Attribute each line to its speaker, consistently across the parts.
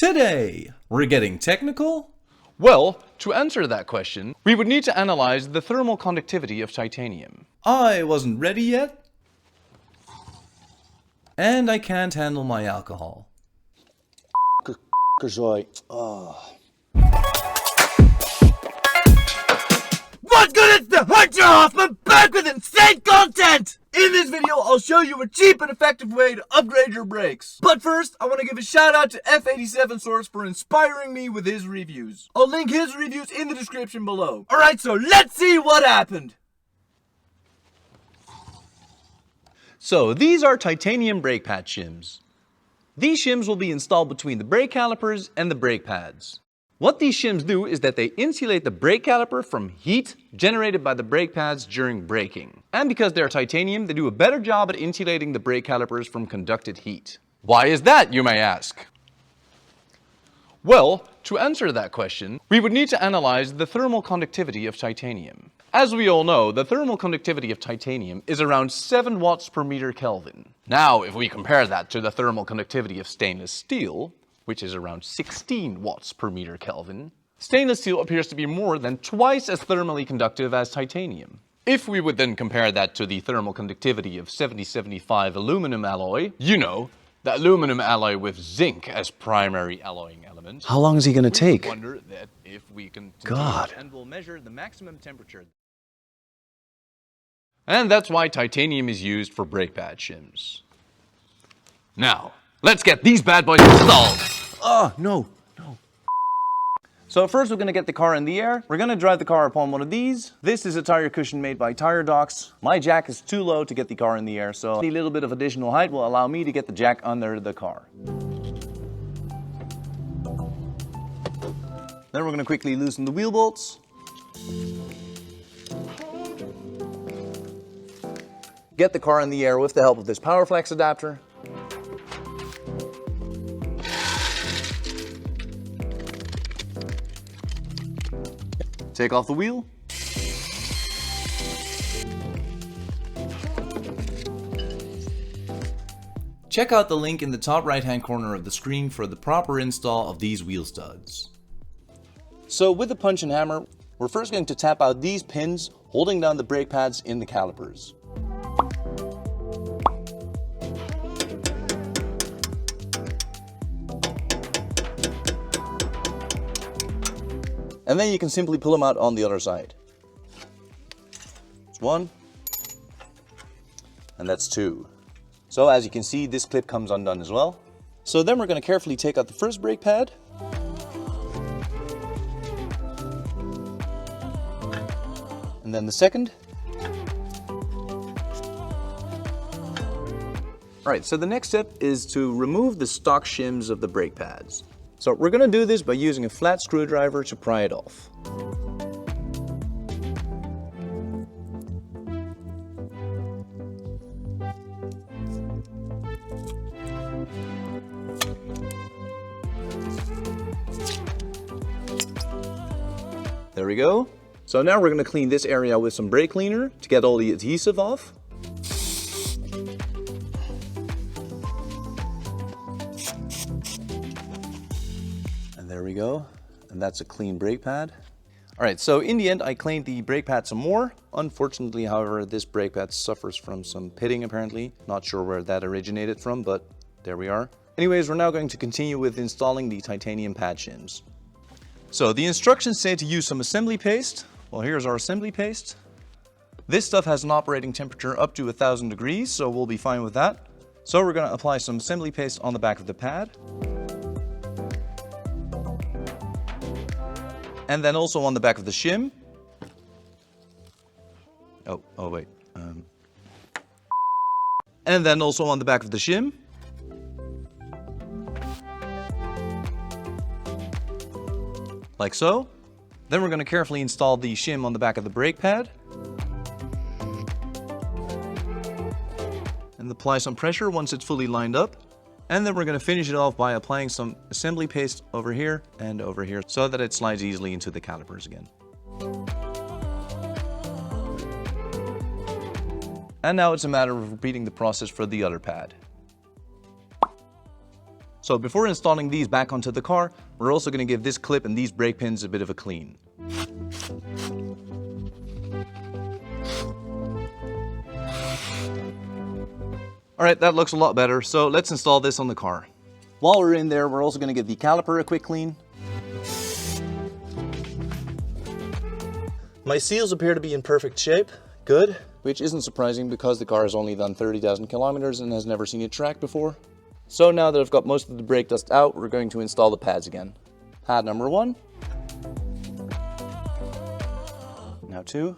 Speaker 1: Today, we're getting technical?
Speaker 2: Well, to answer that question, we would need to analyze the thermal conductivity of titanium.
Speaker 1: I wasn't ready yet. And I can't handle my alcohol.
Speaker 3: What's good? It's the Hunter Hoffman back with insane content! In this video, I'll show you a cheap and effective way to upgrade your brakes. But first, I want to give a shout out to F87 Source for inspiring me with his reviews. I'll link his reviews in the description below. Alright, so let's see what happened.
Speaker 2: So these are titanium brake pad shims. These shims will be installed between the brake calipers and the brake pads. What these shims do is that they insulate the brake caliper from heat generated by the brake pads during braking. And because they're titanium, they do a better job at insulating the brake calipers from conducted heat. Why is that, you may ask? Well, to answer that question, we would need to analyze the thermal conductivity of titanium. As we all know, the thermal conductivity of titanium is around 7 watts per meter Kelvin. Now, if we compare that to the thermal conductivity of stainless steel, which is around 16 watts per meter Kelvin, stainless steel appears to be more than twice as thermally conductive as titanium. If we would then compare that to the thermal conductivity of 7075 aluminum alloy, you know, the aluminum alloy with zinc as primary alloying element.
Speaker 3: How long is he gonna take?
Speaker 2: Wonder that if we can
Speaker 3: God.
Speaker 2: and we'll measure the maximum temperature. And that's why titanium is used for brake pad shims. Now, let's get these bad boys installed.
Speaker 3: Oh, no.
Speaker 2: So first we're going to get the car in the air. We're going to drive the car upon one of these. This is a tire cushion made by Tire Docks. My jack is too low to get the car in the air, so a little bit of additional height will allow me to get the jack under the car. Then we're going to quickly loosen the wheel bolts. Get the car in the air with the help of this power flex adapter. Take off the wheel.
Speaker 1: Check out the link in the top right hand corner of the screen for the proper install of these wheel studs.
Speaker 2: So with the punch and hammer, we're first going to tap out these pins holding down the brake pads in the calipers. And then you can simply pull them out on the other side. That's 1. And that's 2. So as you can see, this clip comes undone as well. So then we're going to carefully take out the first brake pad. And then the second. Alright, so the next step is to remove the stock shims of the brake pads. So we're going to do this by using a flat screwdriver to pry it off. There we go. So now we're going to clean this area with some brake cleaner to get all the adhesive off. There we go, and that's a clean brake pad. All right, so in the end, I cleaned the brake pad some more. Unfortunately, however, this brake pad suffers from some pitting apparently. Not sure where that originated from, but there we are. Anyways, we're now going to continue with installing the titanium pad shims. So the instructions say to use some assembly paste. Well, here's our assembly paste. This stuff has an operating temperature up to 1000 degrees, so we'll be fine with that. So we're gonna apply some assembly paste on the back of the pad. And then also on the back of the shim. Oh wait. And then also on the back of the shim. Like so. Then we're going to carefully install the shim on the back of the brake pad. And apply some pressure once it's fully lined up. And then we're going to finish it off by applying some assembly paste over here and over here so that it slides easily into the calipers again. And now it's a matter of repeating the process for the other pad. So before installing these back onto the car, we're also going to give this clip and these brake pins a bit of a clean. Alright, that looks a lot better, so let's install this on the car. While we're in there, we're also going to give the caliper a quick clean. My seals appear to be in perfect shape. Good. Which isn't surprising because the car has only done 30,000 kilometers and has never seen a track before. So now that I've got most of the brake dust out, we're going to install the pads again. Pad number 1. Now 2.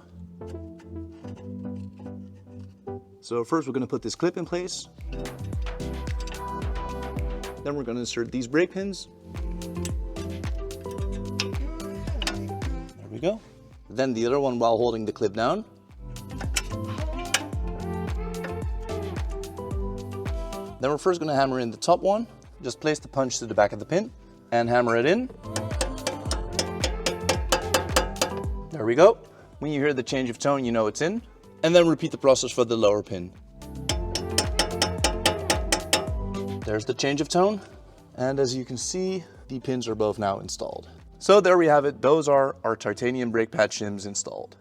Speaker 2: So first we're going to put this clip in place. Then we're going to insert these brake pins. There we go. Then the other one while holding the clip down. Then we're first going to hammer in the top one. Just place the punch to the back of the pin and hammer it in. There we go. When you hear the change of tone, you know it's in. And then repeat the process for the lower pin. There's the change of tone. And as you can see, the pins are both now installed. So there we have it. Those are our titanium brake pad shims installed.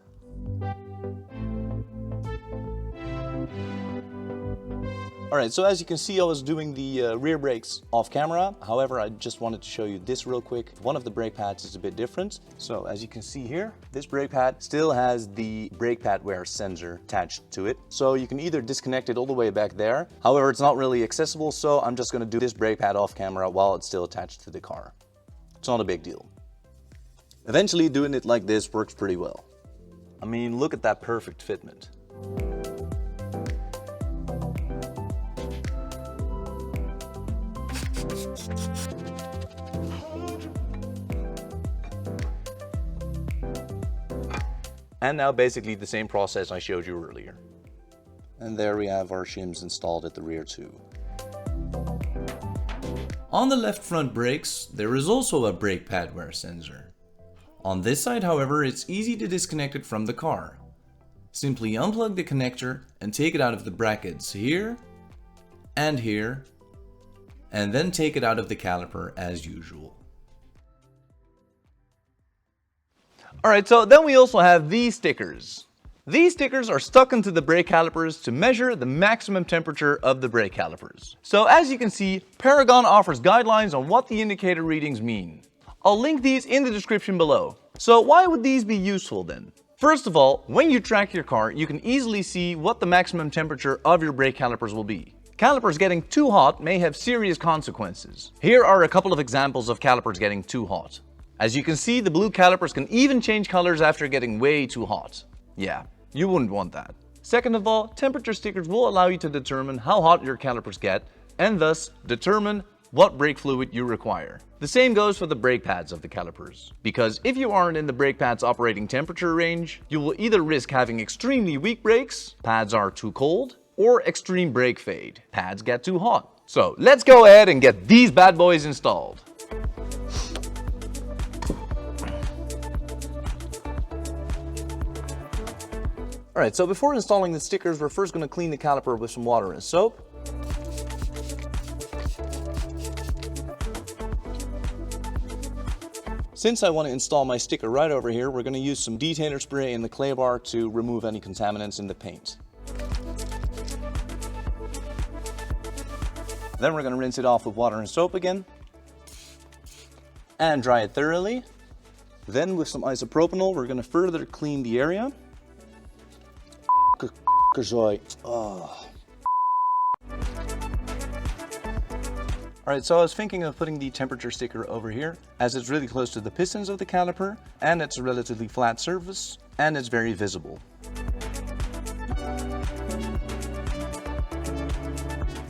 Speaker 2: Alright, so as you can see, I was doing the rear brakes off camera. However, I just wanted to show you this real quick. One of the brake pads is a bit different. So as you can see here, this brake pad still has the brake pad wear sensor attached to it. So you can either disconnect it all the way back there. However, it's not really accessible, so I'm just going to do this brake pad off camera while it's still attached to the car. It's not a big deal. Eventually, doing it like this works pretty well. I mean, look at that perfect fitment. And now basically the same process I showed you earlier. And there we have our shims installed at the rear too.
Speaker 1: On the left front brakes, there is also a brake pad wear sensor. On this side, however, it's easy to disconnect it from the car. Simply unplug the connector and take it out of the brackets here and here, and then take it out of the caliper as usual.
Speaker 2: Alright, so then we also have these stickers. These stickers are stuck into the brake calipers to measure the maximum temperature of the brake calipers. So as you can see, Paragon offers guidelines on what the indicator readings mean. I'll link these in the description below. So why would these be useful then? First of all, when you track your car, you can easily see what the maximum temperature of your brake calipers will be. Calipers getting too hot may have serious consequences. Here are a couple of examples of calipers getting too hot. As you can see, the blue calipers can even change colors after getting way too hot. Yeah, you wouldn't want that. Second of all, temperature stickers will allow you to determine how hot your calipers get and thus determine what brake fluid you require. The same goes for the brake pads of the calipers. Because if you aren't in the brake pad's operating temperature range, you will either risk having extremely weak brakes, pads are too cold, or extreme brake fade, pads get too hot. So let's go ahead and get these bad boys installed. Alright, so before installing the stickers, we're first going to clean the caliper with some water and soap. Since I want to install my sticker right over here, we're going to use some detainer spray in the clay bar to remove any contaminants in the paint. Then we're going to rinse it off with water and soap again. And dry it thoroughly. Then with some isopropanol, we're going to further clean the area. Alright, so I was thinking of putting the temperature sticker over here, as it's really close to the pistons of the caliper, and it's a relatively flat surface, and it's very visible.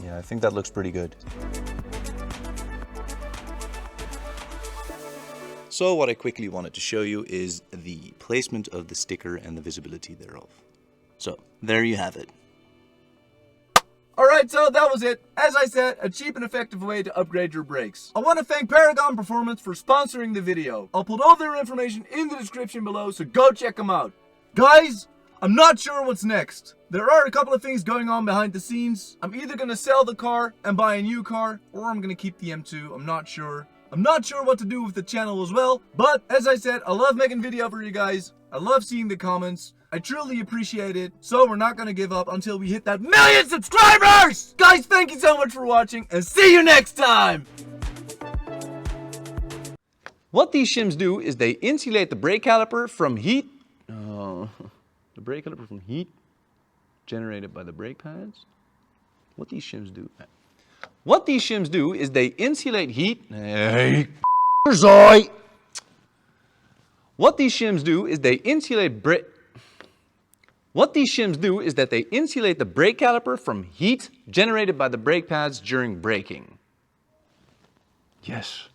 Speaker 2: Yeah, I think that looks pretty good. So what I quickly wanted to show you is the placement of the sticker and the visibility thereof. So, there you have it.
Speaker 3: Alright, so that was it. As I said, a cheap and effective way to upgrade your brakes. I want to thank Paragon Performance for sponsoring the video. I'll put all their information in the description below, so go check them out. Guys, I'm not sure what's next. There are a couple of things going on behind the scenes. I'm either gonna sell the car and buy a new car, or I'm gonna keep the M2. I'm not sure. I'm not sure what to do with the channel as well, but as I said, I love making video for you guys. I love seeing the comments. I truly appreciate it. So we're not gonna give up until we hit that 1,000,000 subscribers! Guys, thank you so much for watching, and see you next time!
Speaker 2: What these shims do is they insulate the brake caliper from heat. The brake caliper from heat generated by the brake pads. What these shims do is they insulate heat. What these shims do is they insulate the brake caliper from heat generated by the brake pads during braking. Yes.